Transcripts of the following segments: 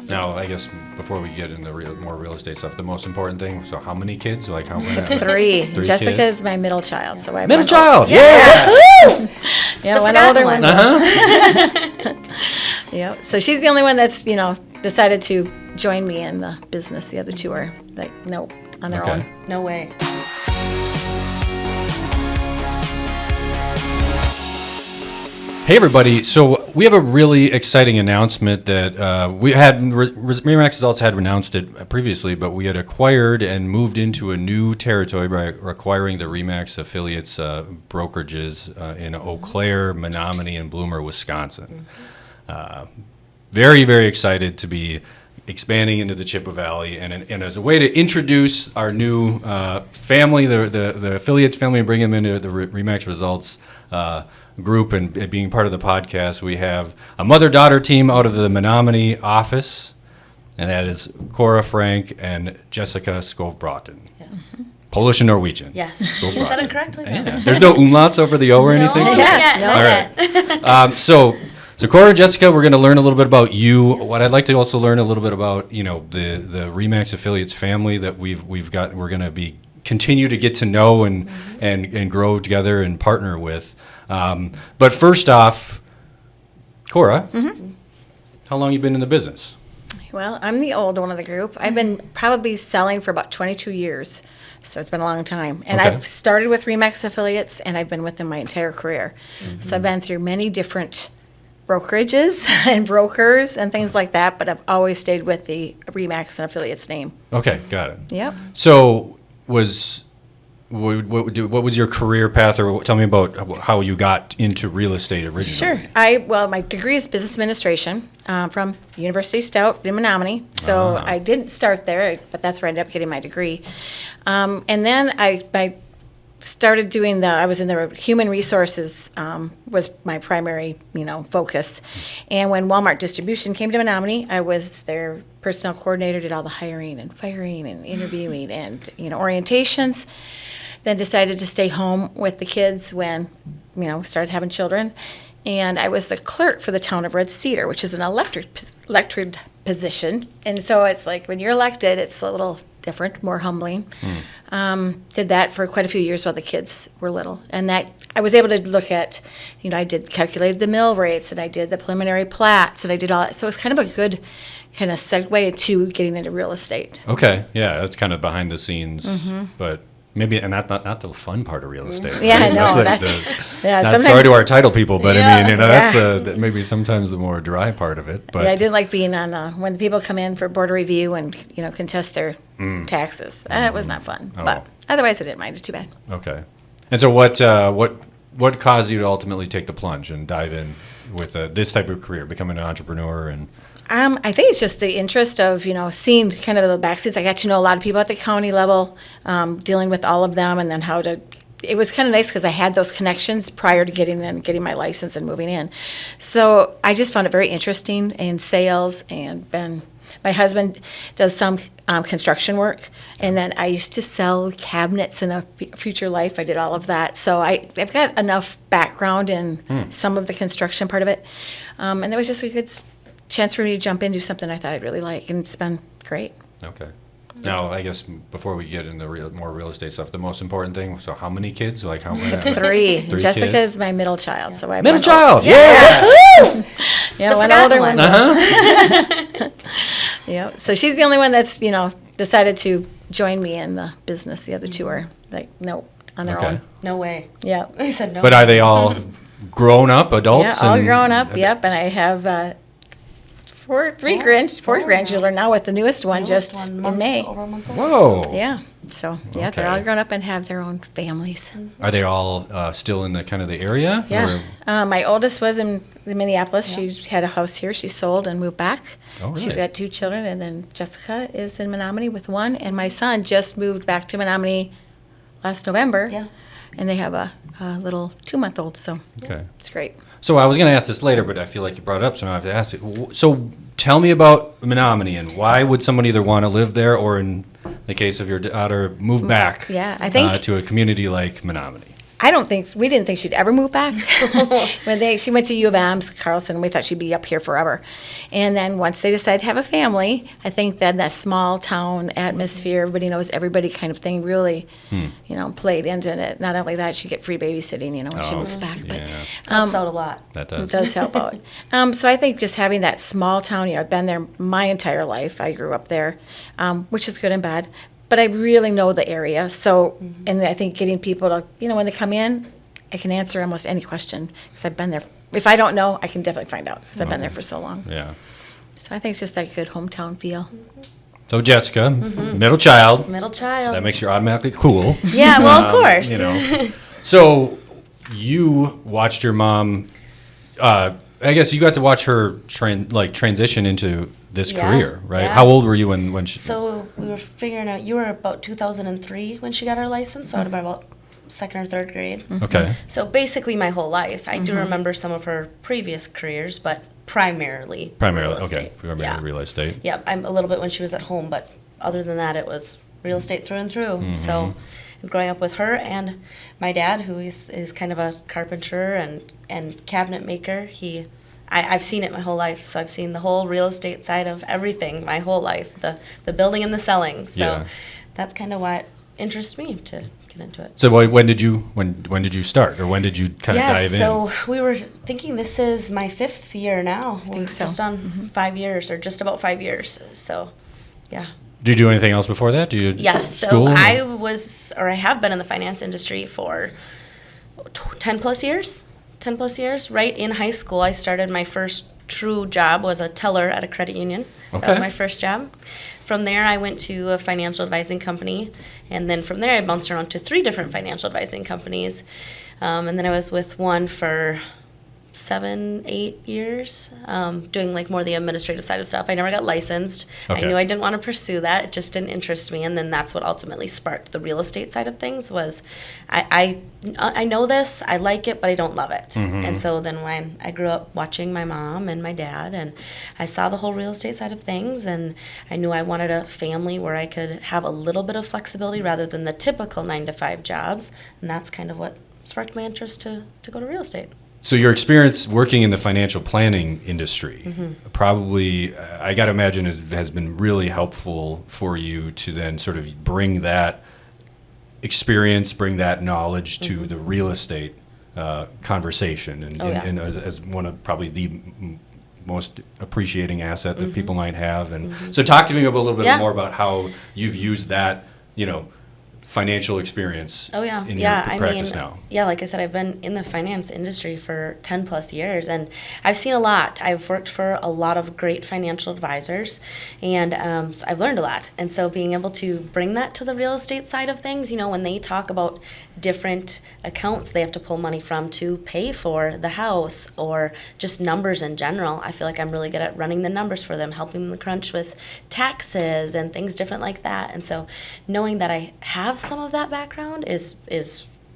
Now, I guess before we get into more real estate stuff, the most important thing. So, how many kids? Like how many? Three. Jessica kids? is my middle child, so I Middle child. Yeah. Yeah. Yeah, one older one. Uh-huh. Yeah. So she's the only one that's decided to join me in the business. The other two are like, nope, on their own. No way. Hey everybody! So we have a really exciting announcement that we had. Remax Results had announced it previously, but we had acquired and moved into a new territory by acquiring the Remax affiliates brokerages in Eau Claire, Menomonie, and Bloomer, Wisconsin. Very, very excited to be expanding into the Chippewa Valley, and as a way to introduce our new family, the affiliates family, and bring them into the Remax Results group and being part of the podcast, we have a mother-daughter team out of the Menomonie office, and that is Cora, Frank, and Jessica Skovbroten. Yes. Polish and Norwegian. Yes. Skovbroten. You said it correctly. Yeah. There's no umlauts over the O or anything? No, Yeah. not yet. So Cora and Jessica, we're going to learn a little bit about you. Yes. What I'd like to also learn a little bit about, the Remax Affiliates family that we've got. We're going to be continue to get to know and grow together and partner with. But first off, Cora, how long you been in the business? Well, I'm the old one of the group. I've been probably selling for about 22 years, so it's been a long time. And Okay. I've started with Remax Affiliates, and I've been with them my entire career. So I've been through many different brokerages and brokers and things like that, but I've always stayed with the Remax and Affiliates name. Okay, got it. Yep. So what was your career path, or tell me about how you got into real estate originally? Sure. My degree is business administration from University of Stout in Menomonie. So I didn't start there, but that's where I ended up getting my degree. And then I started doing I was in the human resources was my primary, focus. And when Walmart distribution came to Menomonie, I was their personnel coordinator, did all the hiring and firing and interviewing and, orientations. Then decided to stay home with the kids when, started having children. And I was the clerk for the town of Red Cedar, which is an elected position. And so it's like when you're elected, it's a little different, more humbling. Did that for quite a few years while the kids were little. And that I was able to look at, I calculated the mill rates, and I did the preliminary plats, and I did all that. So it was kind of a good kind of segue to getting into real estate. Okay, yeah, that's kind of behind the scenes, but maybe, and not the fun part of real estate. Yeah, right? I know. Not sorry to our title people, but I mean, that's maybe sometimes the more dry part of it. But yeah, I didn't like being on when the people come in for board review and contest their taxes. That was not fun. Oh. But otherwise, I didn't mind. It's too bad. Okay, and so what caused you to ultimately take the plunge and dive in with this type of career, becoming an entrepreneur and? I think it's just the interest of, seeing kind of the backseats. I got to know a lot of people at the county level, dealing with all of them, and then it was kind of nice because I had those connections prior to getting my license and moving in. So I just found it very interesting in sales, and my husband does some construction work, and then I used to sell cabinets in a future life. I did all of that. So I've got enough background in some of the construction part of it. And there was just a good chance for me to jump into something I thought I'd really like, and it's been great. Okay. Now, I guess before we get into more real estate stuff, the most important thing. So, how many kids? Like how many? Three. Jessica kids? is my middle child, so I have Middle one child. Yeah. Yeah. Yeah, one older one. Uh-huh. Yeah. So she's the only one that's decided to join me in the business. The other two are like, nope, on their Okay. own. No way. Yeah. I said no. But are they all grown up adults? Yeah, all and- grown up. Yep, and I have four grandchildren now, with the newest one just in May. Over a month old. Whoa. Yeah. So yeah, they're Okay. all grown up and have their own families. Are they all still in the kind of the area? Yeah. Or- My oldest was in Minneapolis. She had a house here. She sold and moved back. Oh, really? She's got two children, and then Jessica is in Menomonie with one, and my son just moved back to Menomonie last November. Yeah. And they have a little 2-month-old, so Okay. it's great. So I was going to ask this later, but I feel like you brought it up, so now I have to ask it. So tell me about Menomonie, and why would someone either want to live there, or in the case of your daughter, move back Yeah, I think- to a community like Menomonie? we didn't think she'd ever move back. When she went to U of M's, Carlson, we thought she'd be up here forever. And then once they decided to have a family, I think then that small town atmosphere, everybody knows everybody kind of thing really, played into it. Not only that, she'd get free babysitting, when she moves back. But helps out a lot. That does. It does help out. So I think just having that small town, I've been there my entire life. I grew up there, which is good and bad. But I really know the area. So, and I think getting people to, when they come in, I can answer almost any question because I've been there. If I don't know, I can definitely find out because I've been there for so long. Yeah. So I think it's just that good hometown feel. So Jessica, middle child. Middle child. So that makes you automatically cool. Yeah, well, of course. So you watched your mom. I guess you got to watch her transition into this career, right? Yeah. How old were you when she? So we were figuring out. You were about 2003 when she got her license. So I'd have been about second or third grade. Okay. So basically, my whole life. I do remember some of her previous careers, but primarily real estate. Okay. Primarily real estate. Yeah, I'm a little bit when she was at home, but other than that, it was real estate through and through. So, growing up with her and my dad, who is kind of a carpenter and cabinet maker, I've seen it my whole life. So I've seen the whole real estate side of everything my whole life, the building and the selling. So that's kind of what interests me to get into it. So when did you start, or when did you kind of dive in? So we were thinking this is my 5th year now. I think so. Just on 5 years, or just about 5 years. So, yeah. Did you do anything else before that? Yes. School? So I have been in the finance industry for 10 plus years. 10 plus years. Right in high school, I started my first true job was a teller at a credit union. Okay. That was my first job. From there, I went to a financial advising company, and then from there, I bounced around to 3 different financial advising companies, and then I was with one for 7-8 years, doing like more the administrative side of stuff. I never got licensed. Okay. I knew I didn't want to pursue that. It just didn't interest me. And then that's what ultimately sparked the real estate side of things was I know this, I like it, but I don't love it. And so then when I grew up watching my mom and my dad, and I saw the whole real estate side of things, and I knew I wanted a family where I could have a little bit of flexibility rather than the typical 9-to-5 jobs. And that's kind of what sparked my interest to go to real estate. So your experience working in the financial planning industry probably, I got to imagine, has been really helpful for you to then sort of bring that experience, bring that knowledge to the real estate conversation, and as one of probably the most appreciating asset that people might have. And so talk to me a little bit more about how you've used that, financial experience in your practice now. Yeah, like I said, I've been in the finance industry for 10 plus years, and I've seen a lot. I've worked for a lot of great financial advisors, and so I've learned a lot. And so being able to bring that to the real estate side of things, when they talk about different accounts they have to pull money from to pay for the house or just numbers in general, I feel like I'm really good at running the numbers for them, helping them crunch with taxes and things different like that. And so knowing that I have some of that background is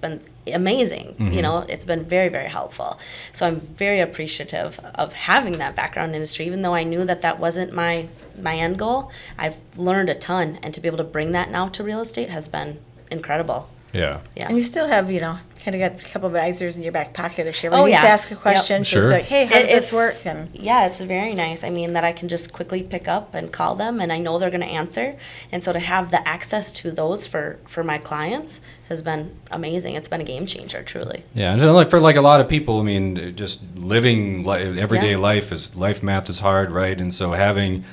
been amazing. It's been very, very helpful. So I'm very appreciative of having that background in industry, even though I knew that wasn't my end goal. I've learned a ton, and to be able to bring that now to real estate has been incredible. Yeah. And you still have, kind of got a couple of advisors in your back pocket. If she ever needs to ask a question, she'll be like, hey, how does this work? And it's very nice. I mean, that I can just quickly pick up and call them, and I know they're going to answer. And so to have the access to those for my clients has been amazing. It's been a game changer, truly. Yeah, and for a lot of people, I mean, just living everyday life math is hard, right? And so having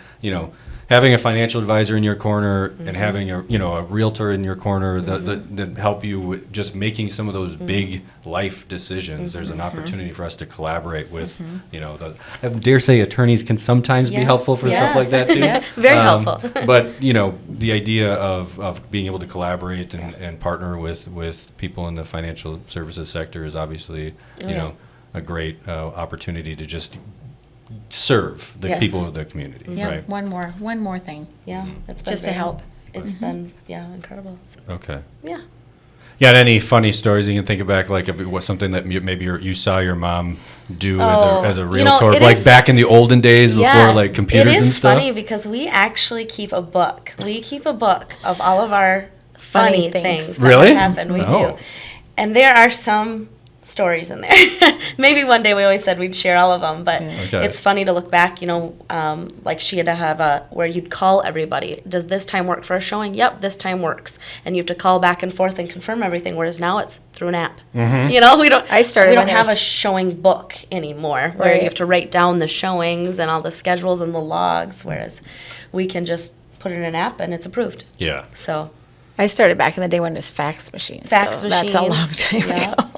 a financial advisor in your corner and having a realtor in your corner that help you with just making some of those big life decisions. There's an opportunity for us to collaborate with, I dare say attorneys can sometimes be helpful for stuff like that too. Very helpful. But the idea of being able to collaborate and partner with people in the financial services sector is obviously a great opportunity to just serve the people of the community. Yeah, right? one more thing. Yeah, that's been Just to help. It's been incredible. So, Okay. yeah. Yeah, and any funny stories you can think back, like if it was something that maybe you saw your mom do as a realtor, back in the olden days before computers and stuff? It is funny because we actually keep a book. We keep a book of all of our funny things that really happen. We do. And there are some stories in there. Maybe one day, we always said we'd share all of them, but it's funny to look back, like she had to have where you'd call everybody. Does this time work for a showing? Yep, this time works. And you have to call back and forth and confirm everything, whereas now it's through an app. Mm-hmm. We don't when have a showing book anymore where you have to write down the showings and all the schedules and the logs, whereas we can just put it in an app and it's approved. Yeah. So I started back in the day when it was fax machines. Fax so machines. That's a long time ago.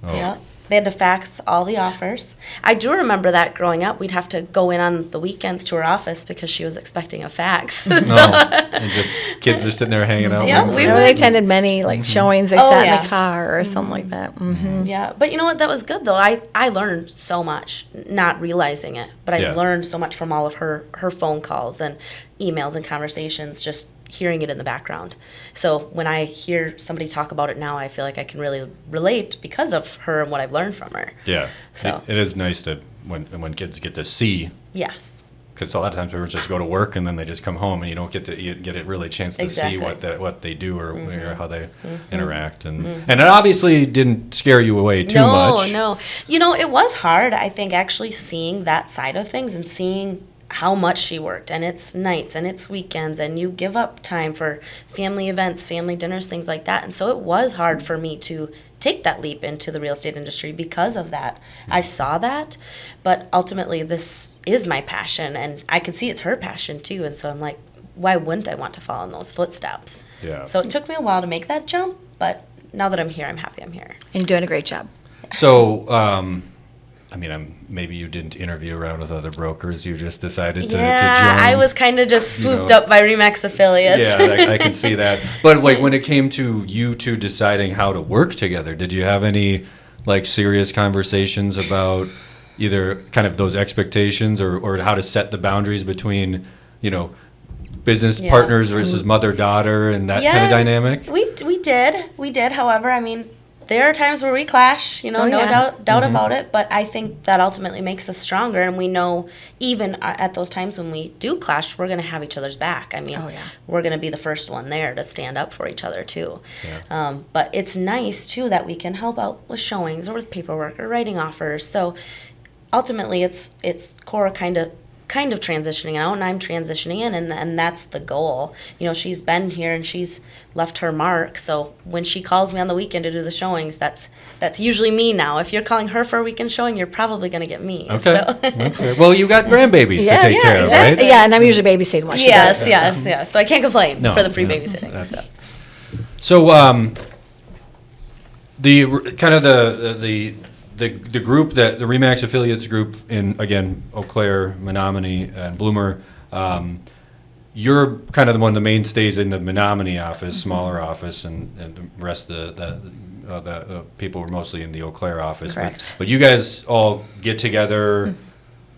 Oh. Yeah. They had to fax all the offers. I do remember that growing up. We'd have to go in on the weekends to her office because she was expecting a fax. No, and just kids are sitting there hanging out. Yeah, waiting for we it. Or they attended many showings. They Oh, sat in yeah. the car or something like that. Mm-hmm. Yeah, but you know what? That was good though. I learned so much, not realizing it, but I Yeah. learned so much from all of her phone calls and emails and conversations, just hearing it in the background. So when I hear somebody talk about it now, I feel like I can really relate because of her and what I've learned from her. Yeah. So. It is nice that when kids get to see, Yes. because a lot of times people just go to work and then they just come home and you don't get a really chance to Exactly. see what they do or how they interact and it obviously didn't scare you away too much. No. It was hard, I think, actually seeing that side of things and seeing how much she worked, and it's nights and it's weekends, and you give up time for family events, family dinners, things like that. And so it was hard for me to take that leap into the real estate industry because of that. I saw that, but ultimately this is my passion, and I can see it's her passion too. And so I'm like, why wouldn't I want to follow in those footsteps? Yeah. So it took me a while to make that jump, but now that I'm here, I'm happy I'm here. And you're doing a great job. So, maybe you didn't interview around with other brokers. You just decided to join. I was kind of just swooped up by Remax affiliates. Yeah, I can see that. But like when it came to you two deciding how to work together, did you have any like serious conversations about either kind of those expectations or how to set the boundaries between, business Yeah. partners versus mother-daughter and that kind of dynamic? We did. However, there are times where we clash, no yeah. doubt about it. But I think that ultimately makes us stronger, and we know even at those times when we do clash, we're going to have each other's back. We're going to be the first one there to stand up for each other too. Yeah. But it's nice too that we can help out with showings or with paperwork or writing offers. So ultimately, it's Cora kind of transitioning out, and I'm transitioning in, and that's the goal. She's been here and she's left her mark. So when she calls me on the weekend to do the showings, that's usually me now. If you're calling her for a weekend showing, you're probably going to get me. Okay. So. That's fair. Well, you got grandbabies to take care of, exactly. right? Yeah, and I'm usually babysitting while she does. Yes. So I can't complain No, for the free no, babysitting. that's- So, the kind of the group that the Remax affiliates group in, again, Eau Claire, Menomonie, and Bloomer, you're kind of one of the mainstays in the Menomonie office, smaller office, and the rest of the people were mostly in the Eau Claire office. Correct. But you guys all get together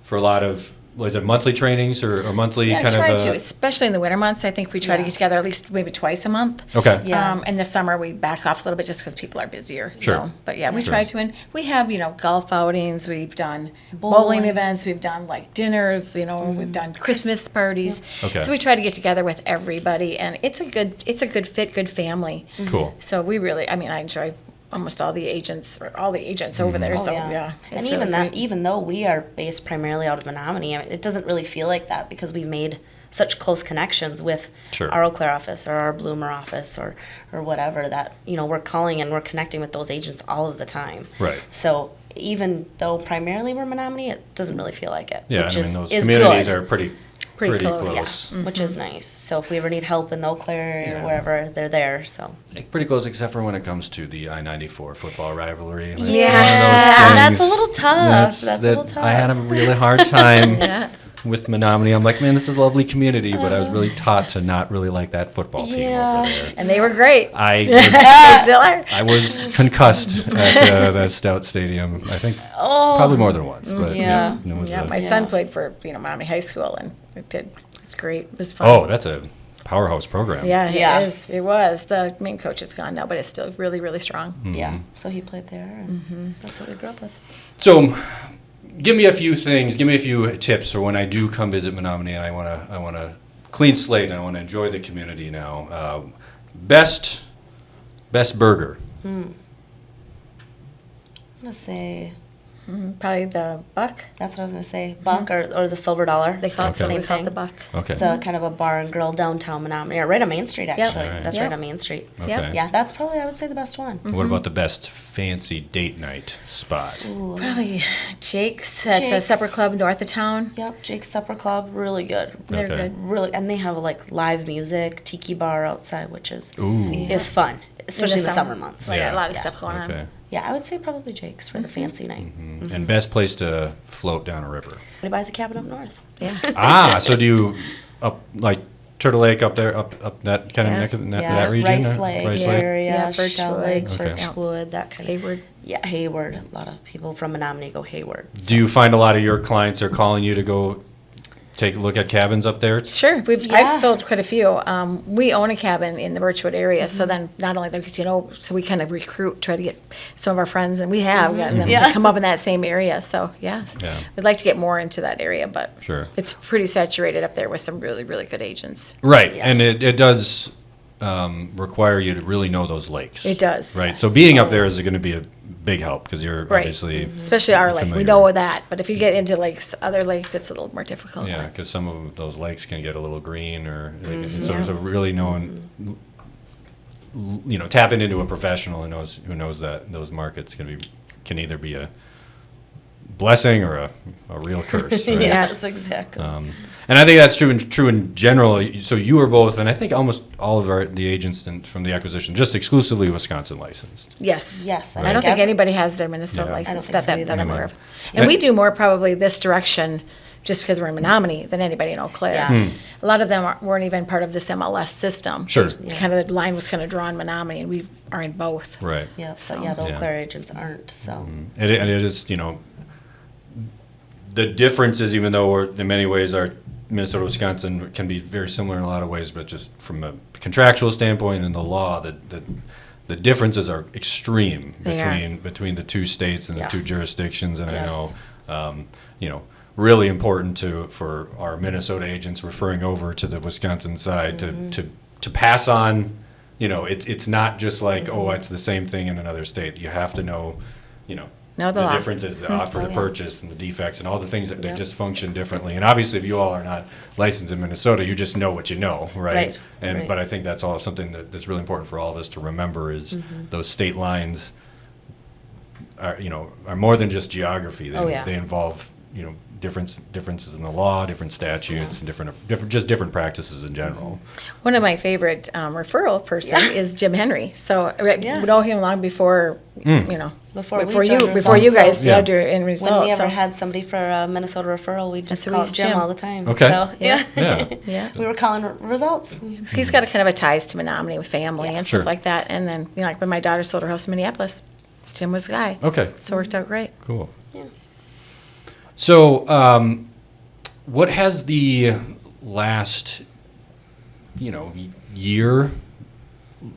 for a lot of, was it monthly trainings or monthly Yeah, kind try of? to, especially in the winter months. I think we try to get together at least maybe twice a month. Okay. Yeah. In the summer, we back off a little bit just because people are busier. Sure. So, but yeah, we Sure. try to, and we have, golf outings. We've done bowling events. We've done like dinners. We've done Christmas parties. Okay. So we try to get together with everybody, and it's a good fit, good family. Cool. So we really, I enjoy almost all the agents over there. Oh, So yeah. yeah, And it's even really that, great. even though we are based primarily out of Menomonie, it doesn't really feel like that because we've made such close connections with Sure. our Eau Claire office or our Bloomer office or whatever that, we're calling and we're connecting with those agents all of the time. Right. So even though primarily we're Menomonie, it doesn't really feel like it. Yeah, which those is communities good. are pretty Pretty close. close. Yeah, which is nice. So if we ever need help in the Eau Claire Yeah. or wherever, they're there. So Pretty close, except for when it comes to the I-94 football rivalry. That's one of those that's a things little tough. That's a little tough. I had a really hard time Yeah. with Menomonie. I'm like, man, this is a lovely community, but I was really taught to not really like that football team Yeah. over there. And they were great. I They still are. I was concussed at that Stout Stadium. I think probably more than once. But Yeah. it was Yeah, a- my son played for Menomonie High School, and it was great. It was fun. oh, that's a powerhouse program. Yeah, Yeah. it is. It was. The main coach is gone now, but it's still really, really strong. Yeah. So he played there, and that's what we grew up with. So, give me a few things. Give me a few tips for when I do come visit Menomonie and I want to clean slate and I want to enjoy the community now. Best burger. gonna say Probably the buck. that's what I was gonna say. Buck or the Silver Dollar. They call it, Okay. we call it the buck. Okay. It's a kind of a bar and grill downtown Menomonie, or right on Main Street actually. Yep. That's Yep. right on Main Street. Okay. Yeah, that's probably I would say the best one. What about the best fancy date night spot? Ooh. Probably Jake's. That's a Jake's. supper club north of town. Yep, Jake's Supper Club, really good. They're Okay. good. Really, and they have like live music, tiki bar outside, which is Ooh. fun, especially in the summer months. Like Yeah. a lot of Yeah. stuff going Okay. on. Yeah, I would say probably Jake's for the fancy night. And best place to float down a river. He buys a cabin up north. Yeah. So do you up like Turtle Lake up there, up that kind of Yeah. neck of that, Yeah, that region? Rice or- Lake Rice Yeah. Lake? area, Yeah, Shell Birchwood. Lake, Okay. Birchwood, that kind of. Hayward. Yeah, Hayward. A lot of people from Menomonie go Hayward. Do you find a lot of your clients are calling you to go take a look at cabins up there? Sure, I've Yeah. sold quite a few. We own a cabin in the Birchwood area, so then not only that, so we kind of recruit, try to get some of our friends, and we have gotten them Yeah. to come up in that same area. So yeah, Yeah. we'd like to get more into that area, but Sure. it's pretty saturated up there with some really, really good agents. Right, Yeah. and it does require you to really know those lakes. It does. Right, so being up there is going to be a big help because you're Right. obviously Especially our lake, we familiar. know that. But if you get into lakes, other lakes, it's a little more difficult. Yeah, because some of those lakes can get a little green, or Mm-hmm. so really knowing, tapping into a professional who knows that those markets can either be a blessing or a real curse. Right? Yes, exactly. And I think that's true in general. So you are both, and I think almost all of the agents from the acquisition, just exclusively Wisconsin licensed. Yes. Yes, I don't think every- anybody has their Minnesota Yeah. I don't license think so that either. I'm aware of. Yeah. And we do more probably this direction just because we're in Menomonie than anybody in Eau Claire. Yeah. A lot of them weren't even part of this MLS system. Sure. Kind of the line was kind of drawn Menomonie, and we are in both. Right. Yeah, so So- yeah, the Eau Yeah. Claire agents aren't, so. And it is, the differences, even though in many ways our Minnesota, Wisconsin can be very similar in a lot of ways, but just from a contractual standpoint and the law, the differences are extreme They are. between the two states and the two Yes. jurisdictions. And Yes. I know, really important for our Minnesota agents referring over to the Wisconsin side to pass on. It's not just like, oh, it's the same thing in another state. You have to know, Know the law. differences, the offer Oh, to yeah. purchase and the defects and all the things that they Yep. just function differently. And obviously, if you all are not licensed in Minnesota, you just know what you know, right? Right, And right. but I think that's all something that's really important for all of us to remember is those state lines are more than just geography. They, Oh, yeah. they involve differences in the law, different statutes, and different practices in general. One of my favorite referral person Yeah. is Jim Henry. So Yeah. we know him long before, Before we before you joined before you results, guys so- did your end results. When we ever so- had somebody for a Minnesota referral, we just so we called used Jim Jim. all the time. Okay. So, yeah. Yeah. yeah. We were calling results. He's got a kind of a ties to Menomonie with family and Sure. stuff like that. And then, like when my daughter sold her house in Minneapolis, Jim was the guy. Okay. So it worked out great. Cool. Yeah. So, what has the last, year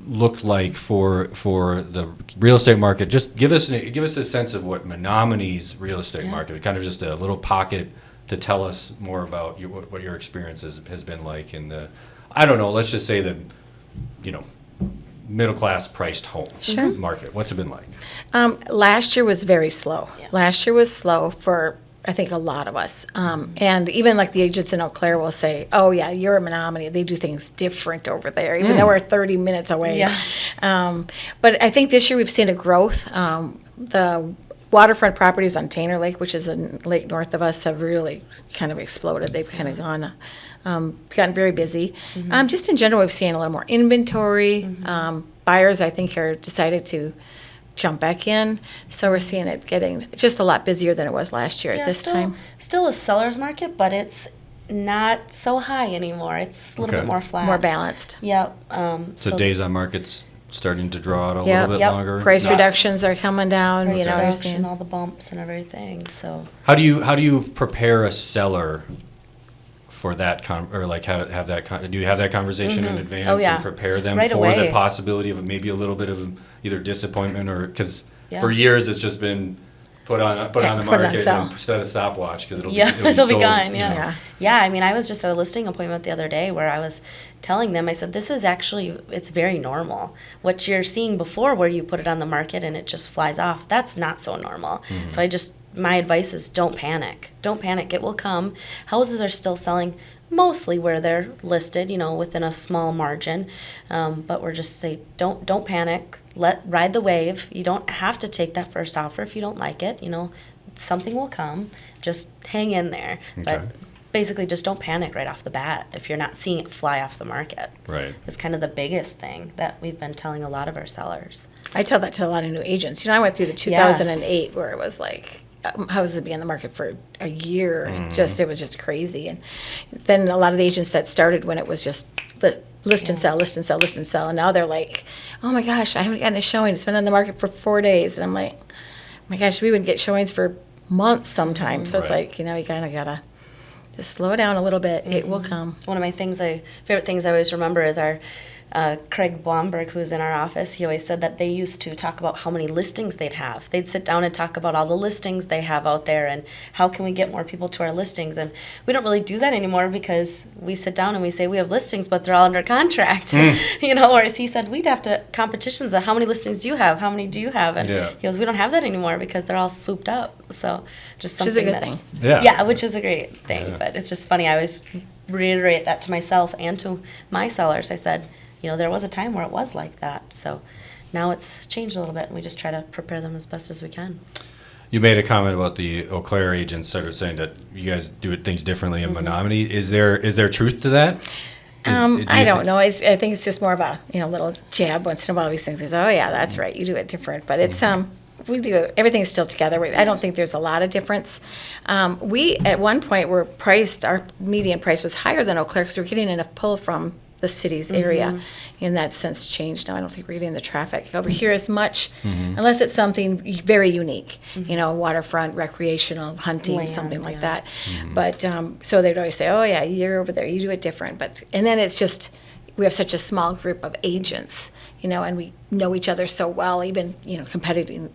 looked like for the real estate market? Just give us a sense of what Menomoni's real estate Yeah. market, kind of just a little pocket to tell us more about what your experience has been like in the, I don't know, let's just say the, middle class priced home Sure. market. What's it been like? Last year was very slow. Yeah. Last year was slow for, I think, a lot of us. And even like the agents in Eau Claire will say, oh, yeah, you're a Menomonie. They do things different over there, even though we're 30 minutes away. Yeah. But I think this year we've seen a growth. The waterfront properties on Tanner Lake, which is a lake north of us, have really kind of exploded. They've kind of gotten very busy. Just in general, we've seen a little more inventory. Buyers, I think, are decided to jump back in. So we're seeing it getting just a lot busier than it was last year at this time. Still a seller's market, but it's not so high anymore. It's a little Okay. bit more flat. More balanced. Yep. So days on market's starting to draw out a Yeah. little bit Yep. longer. Price It's not- reductions are coming down. Price You're reduction, seeing. all the bumps and everything. So How do you prepare a seller for that or like how to have that do you have that conversation in advance Oh, yeah. and prepare them Right for away. the possibility of maybe a little bit of either disappointment or because Yeah. for years it's just been put on the Put it on market sale. and set a stopwatch because it'll Yeah, be it'll be sold, gone. you Yeah. know. Yeah. Yeah, I mean, I was just at a listing appointment the other day where I was telling them, I said, this is actually, it's very normal. What you're seeing before where you put it on the market and it just flies off, that's not so normal. So my advice is don't panic. Don't panic. It will come. Houses are still selling mostly where they're listed, within a small margin. But we're just say, don't panic. Ride the wave. You don't have to take that first offer if you don't like it. Something will come. Just hang in there. Okay. But basically, just don't panic right off the bat if you're not seeing it fly off the market. Right. It's kind of the biggest thing that we've been telling a lot of our sellers. I tell that to a lot of new agents. I went through the 2008 where it was like houses would be on the market for a year. And it was just crazy. And then a lot of the agents that started when it was just list and sell, list and sell, list and sell. And now they're like, oh my gosh, I haven't gotten a showing. It's been on the market for 4 days. And I'm like, oh my gosh, we would get showings for months sometimes. So it's Right. like, you kind of got to just slow down a little bit. It will come. One of my favorite things I always remember is our Craig Blomberg, who's in our office. He always said that they used to talk about how many listings they'd have. They'd sit down and talk about all the listings they have out there and how can we get more people to our listings. And we don't really do that anymore because we sit down and we say we have listings, but they're all under contract. Whereas he said we'd have to competitions of how many listings do you have? How many do you have? And Yeah. he goes, we don't have that anymore because they're all swooped up. So just Which is a something good that's thing. Yeah. Yeah, which is a great thing. Yeah. But it's just funny. I always reiterate that to myself and to my sellers. I said, there was a time where it was like that. So now it's changed a little bit, and we just try to prepare them as best as we can. You made a comment about the Eau Claire agents sort of saying that you guys do things differently in Menomonie. Is there truth to that? I don't know. I think it's just more of a little jab once in a while. These things is, oh yeah, that's right. You do it different, but it's we do everything's still together. I don't think there's a lot of difference. We at one point were priced. Our median price was higher than Eau Claire because we were getting enough pull from the city's area, and that's since changed. Now I don't think we're getting the traffic over here as much, unless it's something very unique, waterfront, recreational, hunting, Land, something like yeah. that. But so they'd always say, "Oh yeah, you're over there. You do it different." And then it's just we have such a small group of agents, and we know each other so well, even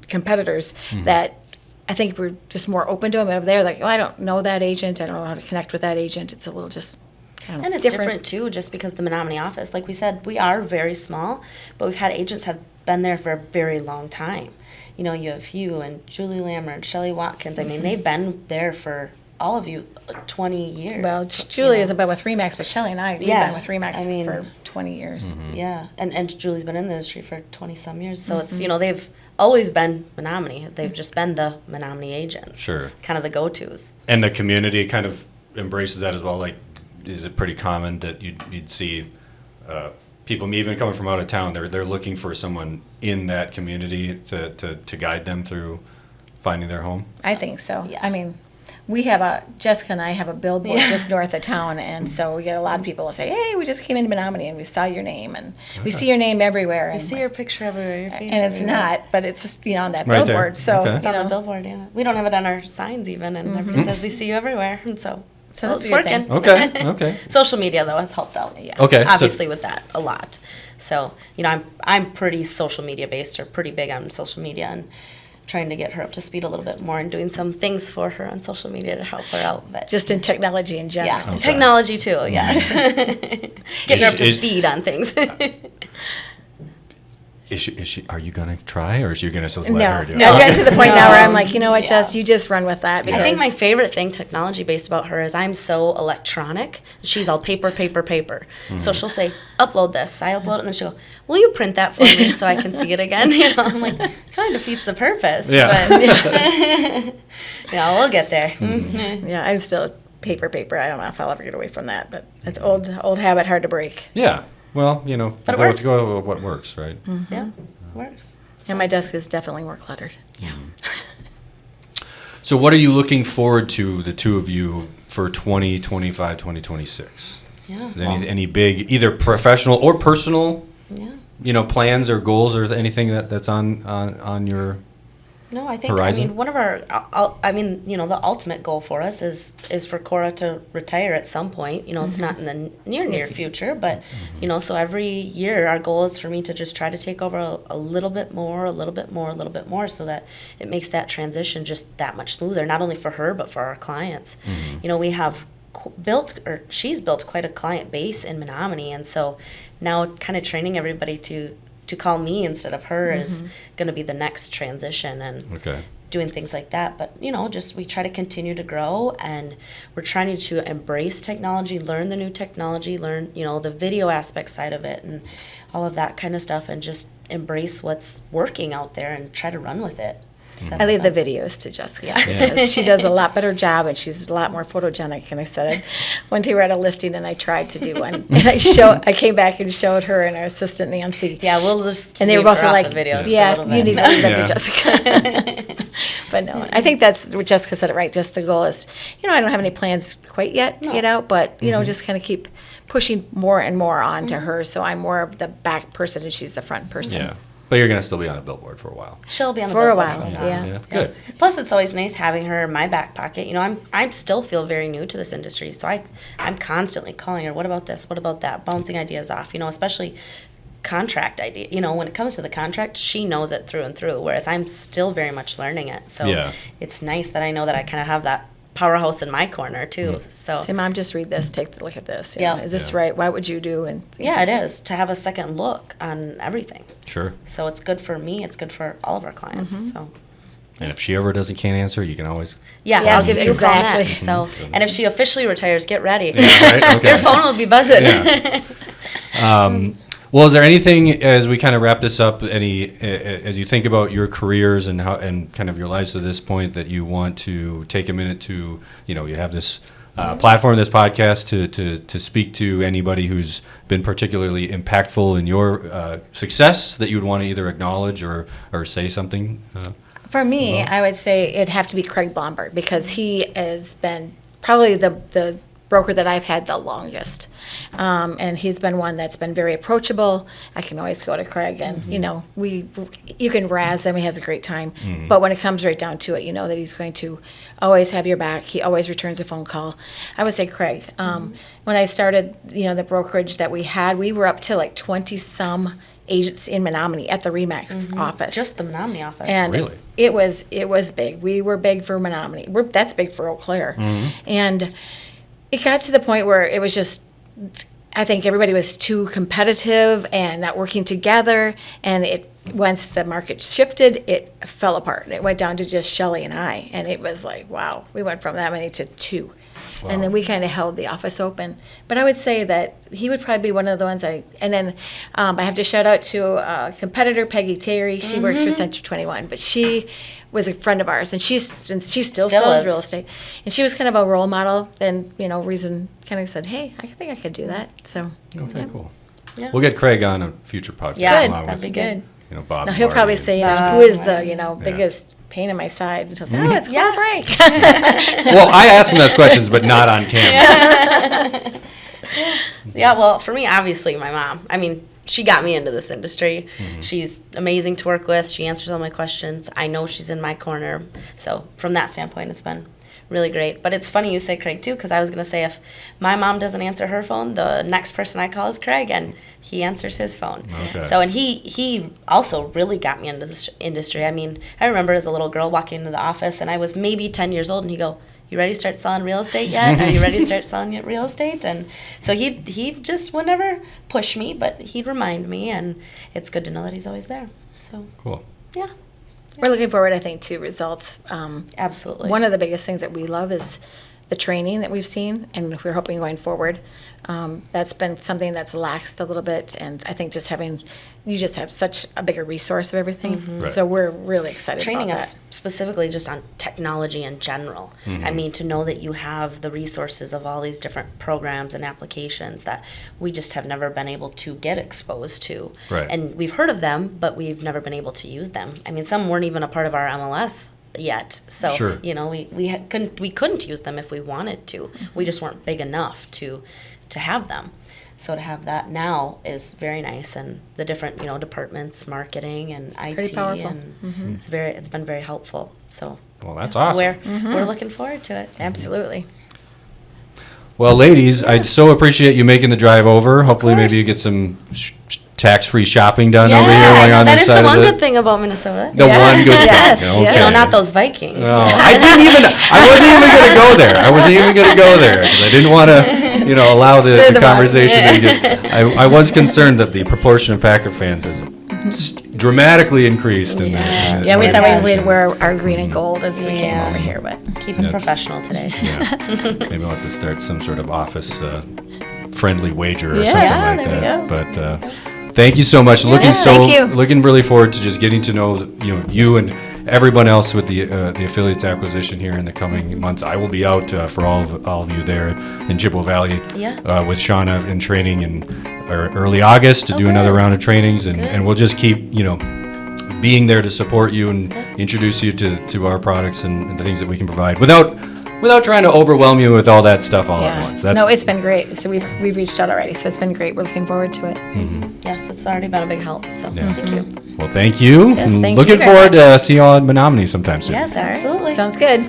competitors that. I think we're just more open to them over there. Like, oh, I don't know that agent. I don't know how to connect with that agent. It's a little just. And it's different too, just because the Menomonie office, like we said, we are very small, but we've had agents have been there for a very long time. You have you and Julie Lammer, Shelley Watkins. I mean, they've been there for all of you 20 years. Well, Julie hasn't been with Remax, but Shelley and we've been with Remax for 20 years. Yeah, and Julie's been in the industry for 20-some years. So it's, they've always been Menomonie. They've just been the Menomonie agents. Sure. Kind of the go-tos. And the community kind of embraces that as well. Like, is it pretty common that you'd see people even coming from out of town? They're looking for someone in that community to guide them through finding their home. I think so. Yeah. I mean, Jessica and I have a billboard just north of town, and so we get a lot of people that say, "Hey, we just came into Menomonie and we saw your name, and we see your name everywhere." You And see your picture everywhere, your face and it's everywhere. not, but it's just on that Right there. billboard. So Okay. It's on the billboard, yeah. We don't have it on our signs even, and everybody says we see you everywhere, and so that's it's a good thing. working. Okay. Social media though has helped out. Yeah. Okay, so- Obviously with that a lot. So I'm pretty social media based or pretty big on social media and trying to get her up to speed a little bit more and doing some things for her on social media to help her out. But Just in technology in general. yeah, technology too. Yes. Getting her up to Is- speed on things. Is she? Are you gonna try, or is you gonna just let No, her do it? no, I got to the point now where I'm like, Yeah. Jess, you just run with that. Because I think my favorite thing technology based about her is I'm so electronic. She's all paper. So she'll say, upload this. I upload it and then she'll go, will you print that for me so I can see it again? I'm like, kind of defeats the purpose. Yeah. But yeah, we'll get there. yeah, I'm still paper. I don't know if I'll ever get away from that, but it's old habit, hard to break. Yeah. Well, But it works. go with what works, right? Yeah, works. And my desk is definitely more cluttered. Yeah. So what are you looking forward to, the two of you, for 2025, 2026? Yeah. Is any big, either professional or personal, Yeah. plans or goals or anything that's on your No, I think, horizon? one of our, the ultimate goal for us is for Cora to retire at some point. It's not in the near future, but, so every year our goal is for me to just try to take over a little bit more, so that it makes that transition just that much smoother, not only for her, but for our clients. We have she's built quite a client base in Menomonie, and so now kind of training everybody to call me instead of her is going to be the next transition, and doing things like that. But just we try to continue to grow, and we're trying to embrace technology, learn the new technology, learn the video aspect side of it and all of that kind of stuff, and just embrace what's working out there and try to run with it. I leave the videos to Jessica because she does a lot better job, and she's a lot more photogenic. And I said, one day we're at a listing, and I tried to do one, and I came back and showed her and our assistant Nancy. Yeah, we'll just and they were both like, the videos yeah, for a little you bit. need to leave them to Jessica. But no, I think that's what Jessica said it right. Just the goal is, I don't have any plans quite yet to get out, but just kind of keep pushing more and more on to her. So I'm more of the back person, and she's the front person. Yeah. But you're going to still be on a billboard for a while. She'll be on the For a billboard while, for a while. yeah. Good. Plus, it's always nice having her in my back pocket. I still feel very new to this industry, so I'm constantly calling her, what about this, what about that, bouncing ideas off, especially contract idea. When it comes to the contract, she knows it through and through, whereas I'm still very much learning it. So it's nice that I know that I kind of have that powerhouse in my corner too. So Say, Mom, just read this. Take a look at this. Yeah. Is this right? What would you do? And yeah, it is to have a second look on everything. Sure. So it's good for me. It's good for all of our clients. So. And if she ever can't answer, you can always... Yeah, Yes, I'll give you exactly. a call next. So, and if she officially retires, get ready. Yeah, right? Okay. Your phone will be buzzing. Yeah. Well, is there anything, as we kind of wrap this up, as you think about your careers and how and kind of your lives to this point, that you want to take a minute to, you have this platform, this podcast, to speak to anybody who's been particularly impactful in your success that you would want to either acknowledge or say something? For me, I would say it'd have to be Craig Blomberg, because he has been probably the broker that I've had the longest. And he's been one that's been very approachable. I can always go to Craig, and you can razz him. He has a great time. But when it comes right down to it, that he's going to always have your back. He always returns a phone call. I would say Craig. When I started, the brokerage that we had, we were up to like 20-some agents in Menomonie at the RE/MAX office. Just the Menomonie office. And Really? it was big. We were big for Menomonie. That's big for Eau Claire. And it got to the point where it was just, I think everybody was too competitive and not working together. And once the market shifted, it fell apart. It went down to just Shelley and I. And it was like, wow, we went from that many to two. Wow. And then we kind of held the office open. But I would say that he would probably be one of the ones and then I have to shout out to a competitor, Peggy Terry. She works for Century 21, but she was a friend of ours, and she still sells real estate. And she was kind of a role model, and reason kind of said, hey, I think I could do that. So Okay, cool. Yeah. We'll get Craig on a future podcast. Yeah, along that'd with, be good. Bob. now he'll probably Marley. say, who is the biggest pain in my side? And he'll say, it's Cora Frank. Well, I ask him those questions, but not on camera. Yeah, well, for me, obviously, my mom. I mean, she got me into this industry. She's amazing to work with. She answers all my questions. I know she's in my corner. So from that standpoint, it's been really great. But it's funny you say Craig, too, because I was going to say if my mom doesn't answer her phone, the next person I call is Craig, and he answers his phone. Okay. So, and he also really got me into this industry. I mean, I remember as a little girl walking into the office, and I was maybe 10 years old, and he'd go, you ready to start selling real estate yet? Are you ready to start selling real estate? And so he just would never push me, but he'd remind me, and it's good to know that he's always there. So, Cool. yeah. We're looking forward, I think, to results. Absolutely. One of the biggest things that we love is the training that we've seen, and we're hoping going forward. That's been something that's laxed a little bit, and I think you just have such a bigger resource of everything. Right. So we're really excited Training about us that. specifically just on technology in general. I mean, to know that you have the resources of all these different programs and applications that we just have never been able to get exposed to. Right. And we've heard of them, but we've never been able to use them. I mean, some weren't even a part of our MLS yet. So, Sure. we couldn't use them if we wanted to. We just weren't big enough to have them. So to have that now is very nice, and the different, departments, marketing and IT, Pretty powerful. and it's been very helpful. So Well, that's awesome. we're looking forward to it. Absolutely. Well, ladies, I so appreciate you making the drive over. Hopefully, maybe course. you get some tax-free shopping done Yeah, over here while you're on that this is side the one of good thing about Minnesota. The one good Yes, thing. yes. Okay. Not those Vikings. No, I wasn't even going to go there. I wasn't even going to go there because I didn't want to, allow Stir the the conversation pot. to get. I was concerned that the proportion of Packer fans has dramatically increased in this. Yeah, we in thought this we'd season. wear our green and gold as we came Yeah. over here, but Keep it That's- professional today. Yeah. Maybe I'll have to start some sort of office friendly wager or Yeah, something yeah, like there we that. go. But thank you so much. thank you. Looking really forward to just getting to know you and everyone else with the affiliates acquisition here in the coming months. I will be out for all of you there in Chippewa Valley Yeah. with Shauna in training in early August to do good. another round of trainings, and we'll just keep being there to support you and introduce you to our products and the things that we can provide without trying to overwhelm you with all that stuff all at once. No, it's been great. So we've reached out already, so it's been great. We're looking forward to it. Yes, it's already been a big help. So Yeah. thank you. Well, thank you. Yes, and thank you looking very forward much. to see you all at Menomonie sometime soon. Yes, All right. absolutely. Sounds good.